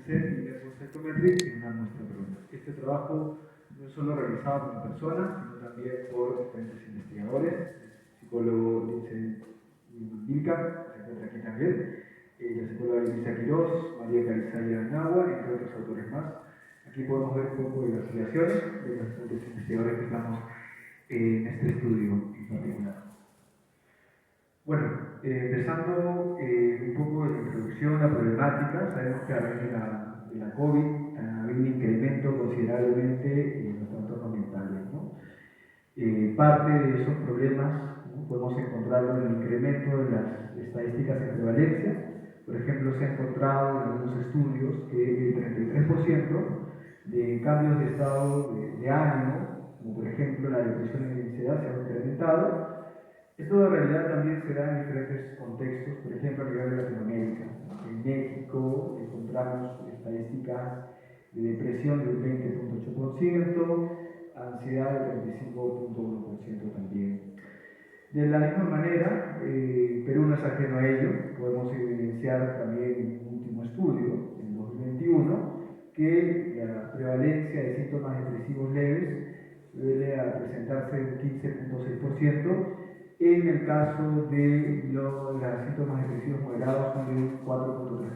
set Inversus Psychometrics en una muestra pronta. Este trabajo no es solo realizado por personas, sino también por diferentes investigadores. El psicólogo Lindsay Vilca se encuentra aquí también, la psicóloga Elisa Quirós, María Carizaya Nahua, entre otros autores más. Aquí podemos ver un poco de las relaciones de los diferentes investigadores que estamos en este estudio en particular. Bueno, empezando un poco de la introducción, la problemática, sabemos que a raíz de la COVID ha habido un incremento considerablemente en los trastornos mentales, ¿no? Parte de esos problemas, ¿no?, podemos encontrarlo en el incremento de las estadísticas de prevalencia. Por ejemplo, se ha encontrado en algunos estudios que el 33% de cambios de estado de ánimo, como por ejemplo la depresión y la ansiedad, se han incrementado. Esto en realidad también se da en diferentes contextos, por ejemplo a nivel de Latinoamérica. En México encontramos estadísticas de depresión del 20.8%, ansiedad del 35.1% también. De la misma manera, Perú no es ajeno a ello. Podemos evidenciar también en un último estudio, en 2021, que la prevalencia de síntomas depresivos leves suele presentarse un 15.6%. En el caso de los síntomas depresivos moderados son de un 4.3%.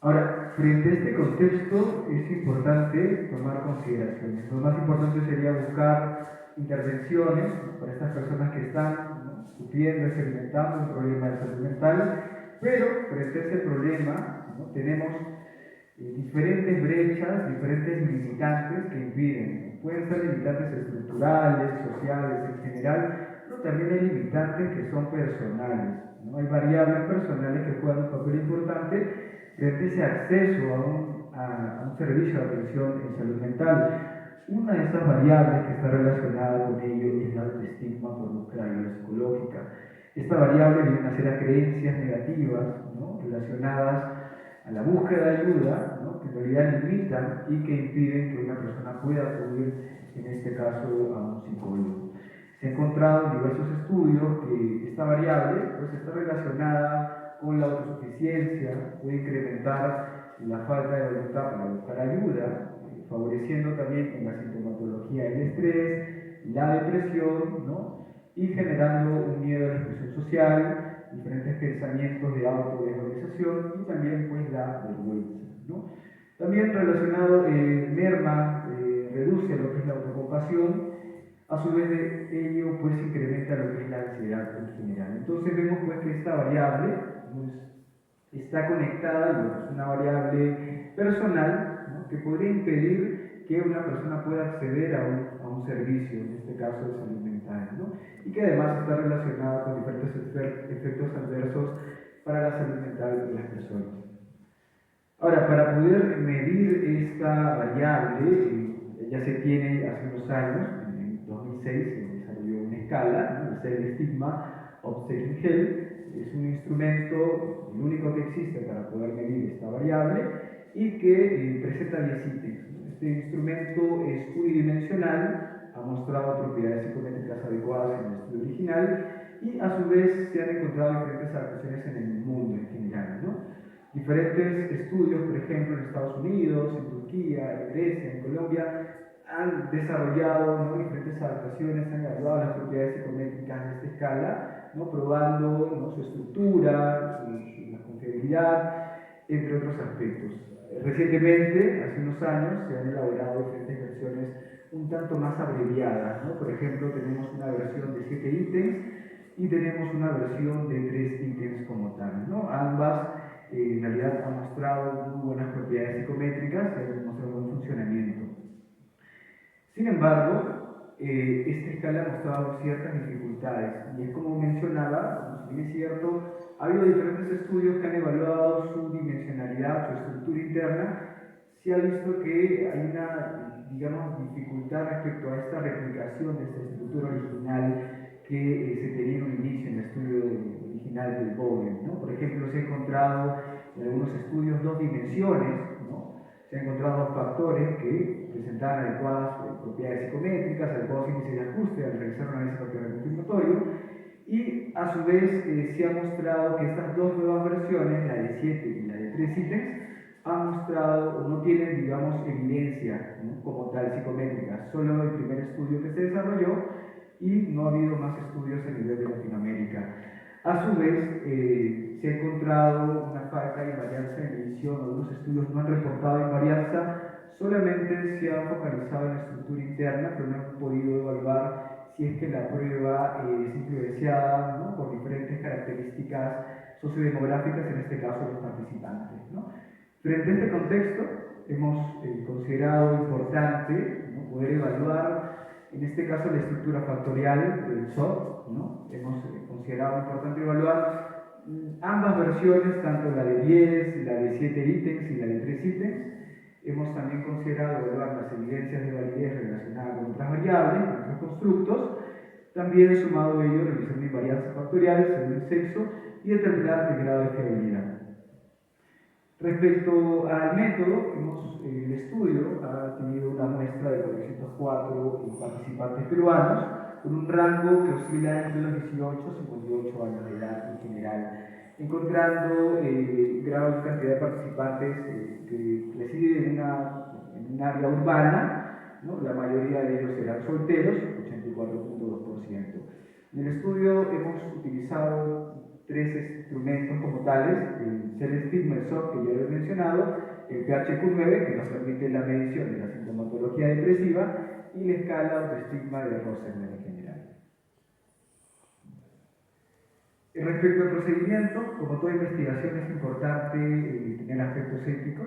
Ahora, frente a este contexto es importante tomar consideraciones. Lo más importante sería buscar intervenciones para estas personas que están, ¿no?, sufriendo, experimentando un problema de salud mental, pero frente a ese problema, ¿no?, tenemos diferentes brechas, diferentes limitantes que impiden. Pueden ser limitantes estructurales, sociales en general, pero también hay limitantes que son personales, ¿no? Hay variables personales que juegan un papel importante frente a ese acceso a un servicio de atención en salud mental. Una de esas variables que está relacionada con ello es la autoestigma por búsqueda de ayuda psicológica. Esta variable viene a ser a creencias negativas, ¿no?, relacionadas a la búsqueda de ayuda, ¿no?, que en realidad limitan y que impiden que una persona pueda acudir, en este caso, a un psicólogo. Se ha encontrado en diversos estudios que esta variable pues, está relacionada con la autosuficiencia, puede incrementar la falta de voluntad para buscar ayuda, favoreciendo también en la sintomatología el estrés, la depresión, ¿no?, y generando un miedo a la exclusión social, diferentes pensamientos de autodesvalorización y también pues la vergüenza, ¿no? También relacionado, merma, reduce lo que es la autocompasión, a su vez de ello pues incrementa lo que es la ansiedad en general. Entonces vemos pues que esta variable pues, está conectada, y es una variable personal, ¿no?, que podría impedir que una persona pueda acceder a un servicio, en este caso de salud mental, ¿no?, y que además está relacionada con diferentes efectos adversos para la salud mental de las personas. Ahora, para poder medir esta variable, ya se tiene hace unos años, en 2006 se desarrolló una escala, ¿no?, el Stigma of Taking Help. Es un instrumento, el único que existe para poder medir esta variable y que presenta 10 ítems. Este instrumento es unidimensional, ha mostrado propiedades psicométricas adecuadas en el estudio original y a su vez se han encontrado diferentes adaptaciones en el mundo en general, ¿no? Diferentes estudios, por ejemplo, en Estados Unidos, en Turquía, en Grecia, en Colombia, han desarrollado, ¿no?, diferentes adaptaciones, han evaluado las propiedades psicométricas de esta escala, ¿no?, probando, ¿no?, su estructura, la confiabilidad, entre otros aspectos. Recientemente, hace unos años, se han elaborado diferentes versiones un tanto más abreviadas, ¿no? Por ejemplo, tenemos una versión de 7 ítems y tenemos una versión de 3 ítems como tal, ¿no? Ambas en realidad han mostrado muy buenas propiedades psicométricas y han demostrado buen funcionamiento. Sin embargo, esta escala ha mostrado ciertas dificultades y es como mencionaba, si bien es cierto, ha habido diferentes estudios que han evaluado su dimensionalidad, su estructura interna. Se ha visto que hay una, digamos, dificultad respecto a esta replicación de esta estructura original que se tenía en un inicio en el estudio original del Bowen, ¿no? Por ejemplo, se ha encontrado en algunos estudios 2 dimensiones, ¿no? Se han encontrado factores que presentaban adecuadas propiedades psicométricas, adecuados índices de ajuste al realizar un análisis factorial confirmatorio, y a su vez se ha mostrado que estas 2 nuevas versiones poblaciones, la de 7 y la de 3 ítems, han mostrado o no tienen, digamos, evidencia, ¿no?, como tal psicométrica. Solo el primer estudio que se desarrolló y no ha habido más estudios a nivel de Latinoamérica. A su vez, se ha encontrado una falta de invarianza en medición. Algunos estudios no han reportado invarianza, solamente se ha focalizado en la estructura interna, pero no han podido evaluar si es que la prueba es influenciada, ¿no?, por diferentes características sociodemográficas, en este caso los participantes, ¿no? Frente a este contexto, hemos considerado importante, ¿no?, poder evaluar, en este caso, la estructura factorial del SOT, ¿no? Hemos considerado importante evaluar ambas versiones, tanto la de 10, la de 7 ítems y la de 3 ítems. Hemos también considerado evaluar las evidencias de validez relacionadas con otras variables, con otros constructos. También, sumado a ello, revisar invarianzas factoriales según el sexo y determinar el grado de fiabilidad. Respecto al método, el estudio ha tenido una muestra de 404 participantes peruanos, con un rango que oscila entre los 18 y 58 años de edad en general, encontrando gran cantidad de participantes que residen en un área urbana, ¿no? La mayoría de ellos eran solteros, 84.2%. En el estudio hemos utilizado 3 instrumentos como tales: el Celestic-Mercer, que ya lo he mencionado, el PHQ-9, que nos permite la medición de la sintomatología depresiva, y la escala autoestigma de Rosenberg en general. Respecto al procedimiento, como toda investigación es importante tener aspectos éticos.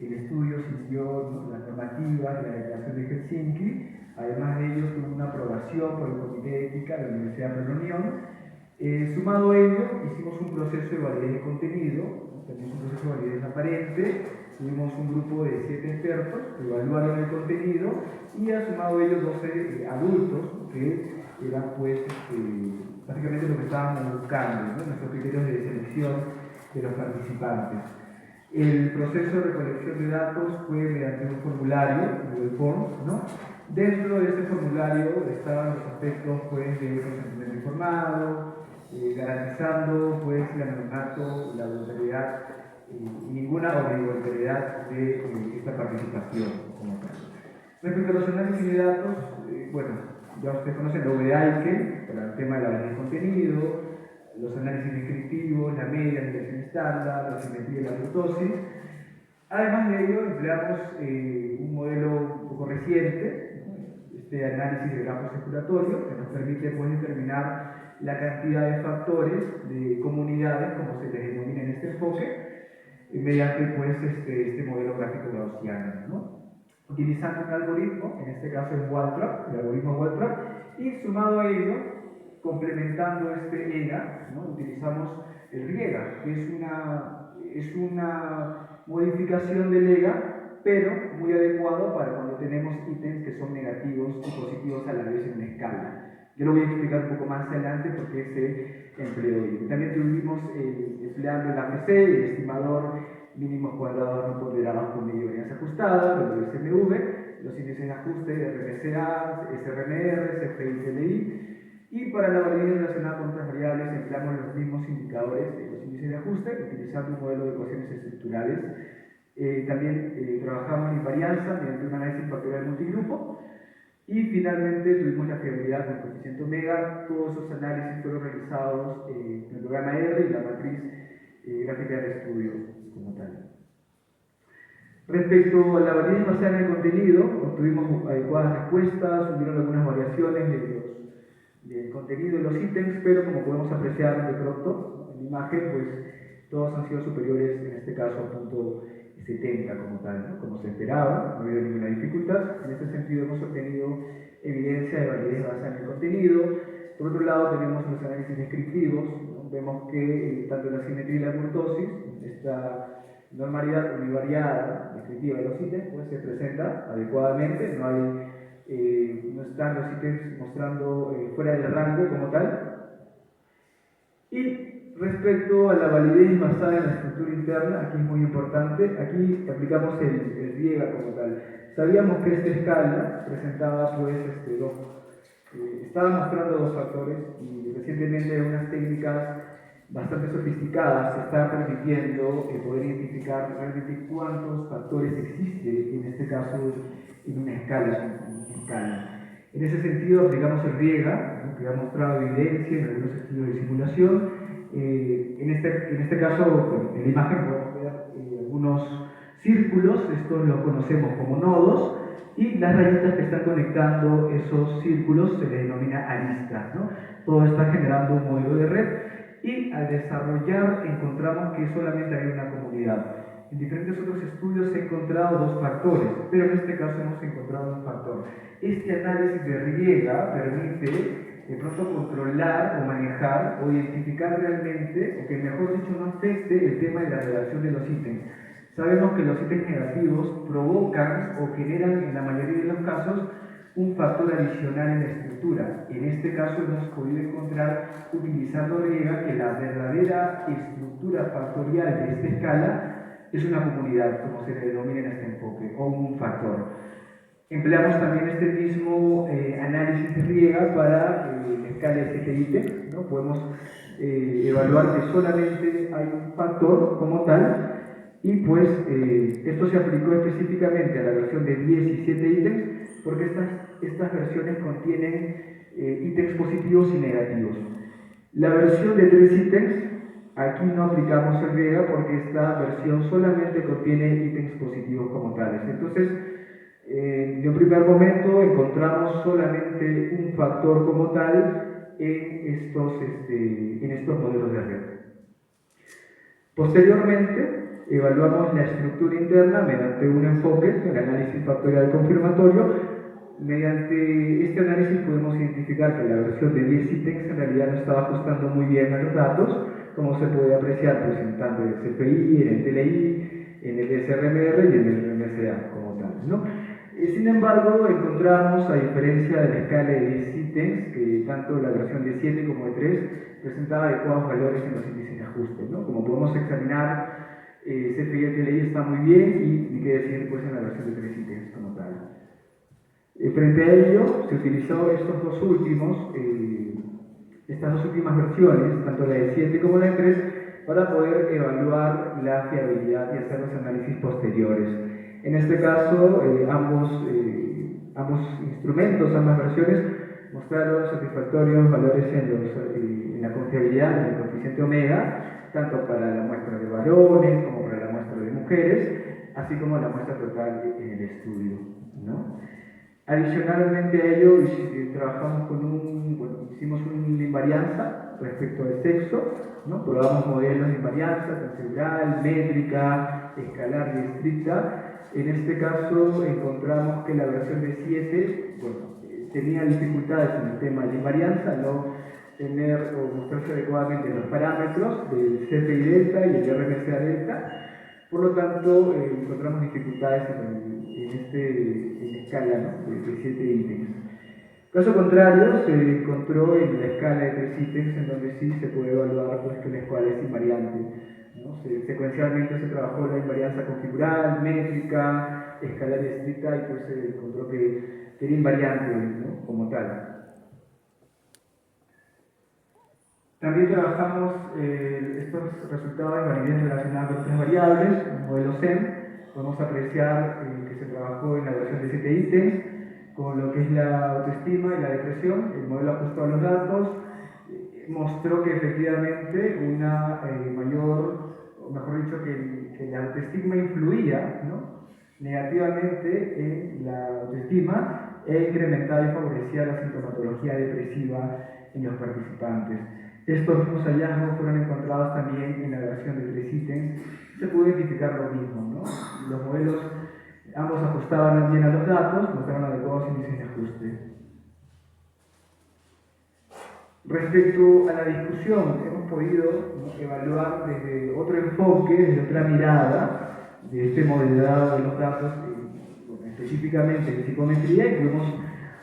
El estudio siguió las normativas de la Declaración de Helsinki. Además de ello, tuvo una aprobación por el Comité de Ética de la Universidad de la Unión. Sumado a ello, hicimos un proceso de validez de contenido, ¿no? También un proceso de validez aparente. Tuvimos un grupo de 7 expertos que evaluaron el contenido y, sumado a ello, 12 adultos, ¿no?, que eran, pues, básicamente lo que estábamos buscando, ¿no?, nuestros criterios de selección de los participantes. El proceso de recolección de datos fue mediante un formulario, Google Forms, ¿no? Dentro de este formulario estaban los aspectos, pues, de consentimiento informado, garantizando, pues, el anonimato, la voluntariedad y ninguna obligatoriedad de esta participación como tal. Respecto a los análisis de datos, bueno, ya ustedes conocen la VDAIC para el tema de la validez de contenido, los análisis descriptivos, la media, la dirección estándar, la simetría y la kurtosis. Además de ello, empleamos un modelo un poco reciente, ¿no?, este análisis de grafo circulatorio, que nos permite, pues, determinar la cantidad de factores de comunidades, como se les denomina en este enfoque, mediante, pues, este modelo gráfico gaussiano, ¿no?, utilizando un algoritmo, en este caso es Waltrap, el algoritmo Waltrap, y sumado a ello, complementando este EGA, ¿no?, utilizamos el RIEGA, que es una modificación del EGA, pero muy adecuado para cuando tenemos ítems que son negativos y positivos a la vez en una escala. Yo lo voy a explicar un poco más adelante porque se empleó. También tuvimos empleando el APC, el estimador mínimos cuadrados no ponderados con medio de varianza ajustada, el SMV, los índices de ajuste, RPCA, SRMR, CFI, y para la validez relacionada con otras variables empleamos los mismos indicadores de los índices de ajuste, utilizando un modelo de ecuaciones estructurales. También trabajamos en invarianza mediante un análisis factorial multigrupo. Y finalmente tuvimos la fiabilidad del coeficiente omega. Todos esos análisis fueron realizados en el programa R y la matriz gráfica del estudio como tal. Respecto a la validez basada en el contenido, obtuvimos adecuadas respuestas, hubieron algunas variaciones del contenido de los ítems, pero como podemos apreciar de pronto en la imagen, pues todos han sido superiores, en este caso a punto 70 como tal, ¿no?, como se esperaba, no ha habido ninguna dificultad. En este sentido hemos obtenido evidencia de validez basada en el contenido. Por otro lado, tenemos los análisis descriptivos, ¿no? Vemos que tanto la simetría y la kurtosis, esta normalidad univariada descriptiva de los ítems, pues se presenta adecuadamente, no están los ítems mostrando fuera del rango como tal. Y respecto a la validez basada en la estructura interna, aquí es muy importante, aquí aplicamos el RIEGA como tal. Sabíamos que esta escala presentaba, pues, estaba mostrando 2 factores, y recientemente unas técnicas bastante sofisticada, se está permitiendo poder identificar realmente cuántos factores existen, en este caso en una escala. En ese sentido, aplicamos el Riega, ¿no?, que ha mostrado evidencia en algunos estudios de simulación. En este caso, bueno, en la imagen podemos ver algunos círculos, estos los conocemos como nodos, y las rayitas que están conectando esos círculos se les denomina aristas, ¿no? Todo está generando un modelo de red, y al desarrollar encontramos que solamente hay una comunidad. En diferentes otros estudios se han encontrado dos factores, pero en este caso hemos encontrado un factor. Este análisis de Riega permite de pronto controlar o manejar o identificar realmente, o que mejor dicho no afecte el tema de la relación de los ítems. Sabemos que los ítems negativos provocan o generan en la mayoría de los casos un factor adicional en la estructura. En este caso hemos podido encontrar, utilizando Riega, que la verdadera estructura factorial de esta escala es una comunidad, como se le denomina en este enfoque, o un factor. Empleamos también este mismo análisis de Riega para la escala de 7 ítems, ¿no? Podemos evaluar que solamente hay un factor como tal, y pues esto se aplicó específicamente a la versión de 10 y 7 ítems, porque estas versiones contienen ítems positivos y negativos. La versión de 3 ítems, aquí no aplicamos el Riega porque esta versión solamente contiene ítems positivos como tales. Entonces, de un primer momento encontramos solamente un factor como tal en estos modelos de red. Posteriormente, evaluamos la estructura interna mediante un enfoque, el análisis factorial confirmatorio. Mediante este análisis podemos identificar que la versión de 10 ítems en realidad no estaba ajustando muy bien a los datos, como se puede apreciar pues, en tanto el CFI, en el TLI, en el SRMR y en el RMSA como tal, ¿no? Sin embargo, encontramos, a diferencia de la escala de 10 ítems, que tanto la versión de 7 como de 3 presentaba adecuados valores en los índices de ajuste, ¿no? Como podemos examinar, CFI y TLI está muy bien, y ni qué decir pues, en la versión de 3 ítems como tal. Frente a ello, se utilizó estas dos últimas versiones, tanto la de 7 como la de 3, para poder evaluar la fiabilidad y hacer los análisis posteriores. En este caso, ambos instrumentos, ambas versiones, mostraron satisfactorios valores en la confiabilidad, en el coeficiente omega, tanto para la muestra de varones como para la muestra de mujeres, así como la muestra total en el estudio, ¿no? Adicionalmente a ello, trabajamos hicimos una invarianza respecto al sexo, ¿no? Probamos modelos de invarianza, transeural, métrica, escalar y estricta. En este caso encontramos que la versión de 7 tenía dificultades en el tema de invarianza, no tener o mostrarse adecuadamente los parámetros del CFI delta y el RMSA delta. Por lo tanto, encontramos dificultades en la escala, ¿no?, de 7 ítems. Caso contrario, se encontró en la escala de 3 ítems, en donde sí se puede evaluar pues, que la escala es invariante, ¿no? Secuencialmente se trabajó la invarianza configural, métrica, escalar y estricta, y pues se encontró que era invariante, ¿no?, como tal. También trabajamos estos resultados de validez relacionadas con otras variables, el modelo SEM. Podemos apreciar que se trabajó en la versión de 7 ítems, con lo que es la autoestima y la depresión. El modelo ajustado a los datos mostró que efectivamente una o mejor dicho, que la autoestima influía, ¿no?, negativamente en la autoestima e incrementaba y favorecía la sintomatología depresiva en los participantes. Estos mismos hallazgos fueron encontrados también en la versión de 3 ítems. Se pudo identificar lo mismo, ¿no? Los modelos ambos ajustaban bien a los datos, mostraban adecuados índices de ajuste. Respecto a la discusión, hemos podido, ¿no?, evaluar desde otro enfoque, desde otra mirada, de este modelado de los datos, específicamente en psicometría, y podemos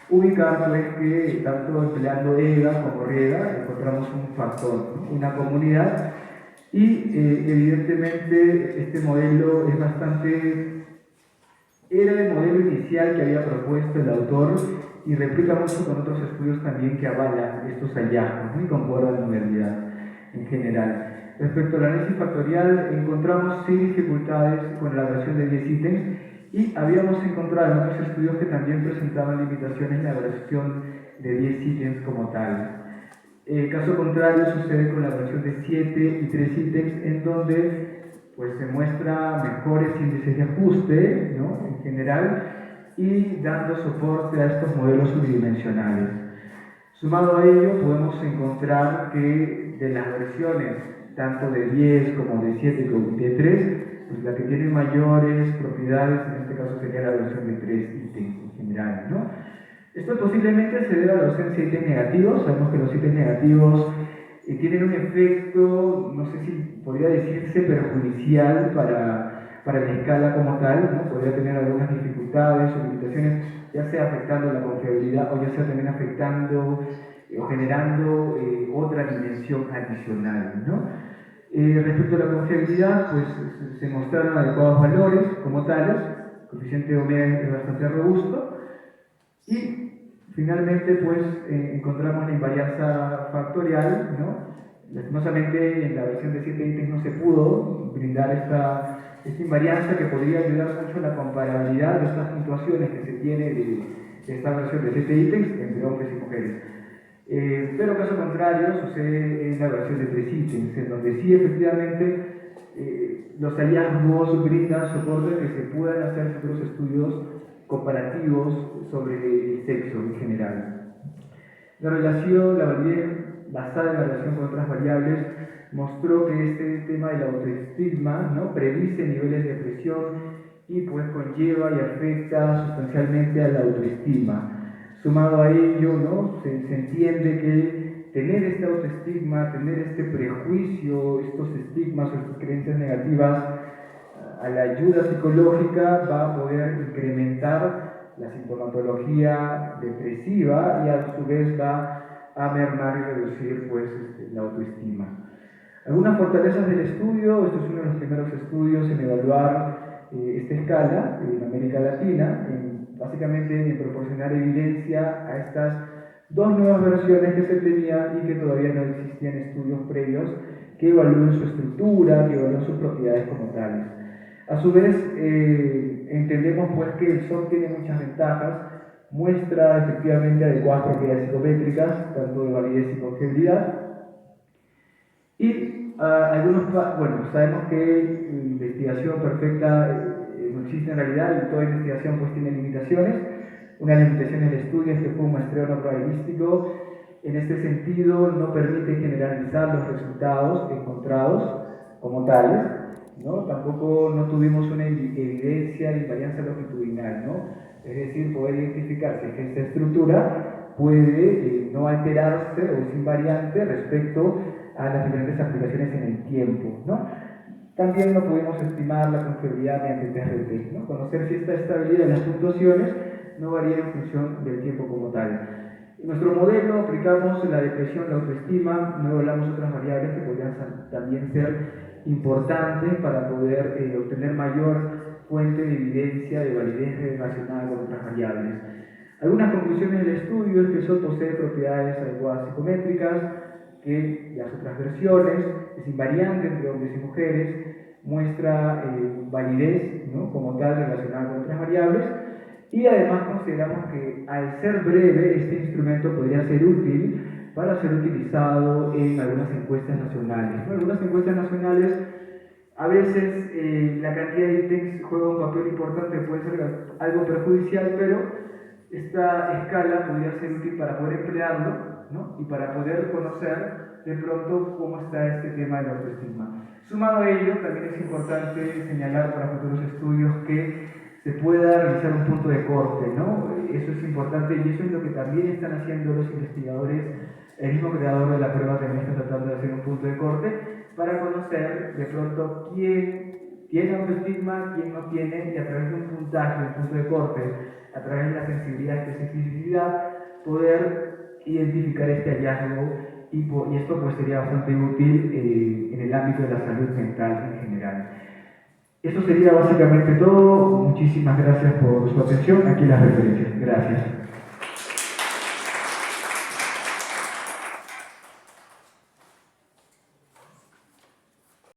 ubicar pues, que tanto empleando EGA como RIEGA encontramos un factor, ¿no?, una comunidad, y evidentemente este modelo es era el modelo inicial que había propuesto el autor y replica mucho con otros estudios también que avalan estos hallazgos, ¿no?, y concuerdan en realidad. en general. Respecto al análisis factorial, encontramos 6 dificultades con la elaboración de 10 ítems y habíamos encontrado en otros estudios que también presentaban limitaciones en la elaboración de 10 ítems como tal. El caso contrario sucede con la elaboración de 7 y 3 ítems, en donde pues, se muestra mejores índices de ajuste, ¿no?, en general, y dando soporte a estos modelos unidimensionales. Sumado a ello, podemos encontrar que de las versiones tanto de 10 como de 7 como de 3, pues la que tiene mayores propiedades en este caso sería la versión de 3 ítems en general, ¿no? Esto posiblemente se debe a la ausencia de ítems negativos. Sabemos que los ítems negativos tienen un efecto, no sé si podría decirse perjudicial para la escala como tal, ¿no? Podría tener algunas dificultades o limitaciones, ya sea afectando la confiabilidad o ya sea también afectando o generando otra dimensión adicional, ¿no? Respecto a la confiabilidad, pues se mostraron adecuados valores como tales, el coeficiente de omega es bastante robusto, y finalmente pues encontramos la invarianza factorial, ¿no? Lastimosamente en la versión de 7 ítems no se pudo brindar esta invarianza que podría ayudar mucho en la comparabilidad de estas puntuaciones que se tiene de esta versión de 7 ítems entre hombres y mujeres. Pero caso contrario sucede en la versión de 3 ítems, en donde sí efectivamente los hallazgos brindan soporte que se puedan hacer futuros estudios comparativos sobre el sexo en general. La validez basada en la relación con otras variables mostró que este tema del autoestigma, ¿no?, predice niveles de presión y pues conlleva y afecta sustancialmente a la autoestima. Sumado a ello, ¿no?, se entiende que tener este autoestigma, tener este prejuicio, estos estigmas o estas creencias negativas a la ayuda psicológica va a poder incrementar la sintomatología depresiva y a su vez va a mermar y reducir pues, la autoestima. Algunas fortalezas del estudio: este es uno de los primeros estudios en evaluar esta escala en América Latina, básicamente en proporcionar evidencia a estas dos nuevas versiones que se tenían y que todavía no existían estudios previos que evalúen su estructura, que evalúen sus propiedades como tales. A su vez, entendemos pues que el SOC tiene muchas ventajas, muestra efectivamente adecuadas propiedades psicométricas, tanto de validez y confiabilidad, y sabemos que investigación perfecta no existe en realidad y toda investigación pues tiene limitaciones. Una limitación del estudio es que fue un muestreo no probabilístico. En este sentido, no permite generalizar los resultados encontrados como tales, ¿no? Tampoco no tuvimos una evidencia de invarianza longitudinal, ¿no? Es decir, poder identificar si esta estructura puede no alterarse o es invariante respecto a las diferentes aplicaciones en el tiempo, ¿no? También no pudimos estimar la confiabilidad mediante test de T, ¿no? Conocer si esta estabilidad de las puntuaciones no varía en función del tiempo como tal. En nuestro modelo aplicamos la depresión, la autoestima, no evaluamos otras variables que podrían también ser importantes para poder obtener mayor fuente de evidencia de validez relacionada con otras variables. Algunas conclusiones del estudio es que SOT posee propiedades adecuadas psicométricas, que las otras versiones, es invariante entre hombres y mujeres, muestra validez, ¿no?, como tal relacionada con otras variables, y además consideramos que al ser breve este instrumento podría ser útil para ser utilizado en algunas encuestas nacionales. En algunas encuestas nacionales a veces la cantidad de ítems juega un papel importante, puede ser algo perjudicial, pero esta escala podría ser útil para poder emplearlo, ¿no?, y para poder conocer de pronto cómo está este tema del autoestima. Sumado a ello, también es importante señalar para futuros estudios que se pueda realizar un punto de corte, ¿no? Eso es importante y eso es lo que también están haciendo los investigadores. El mismo creador de la prueba también está tratando de hacer un punto de corte para conocer de pronto quién tiene autoestima, quién no tiene, y a través de un puntaje, un punto de corte, a través de la sensibilidad y especificidad, poder identificar este hallazgo y esto pues sería bastante útil en el ámbito de la salud mental en general. Eso sería básicamente todo. Muchísimas gracias por su atención. Aquí las referencias. Gracias.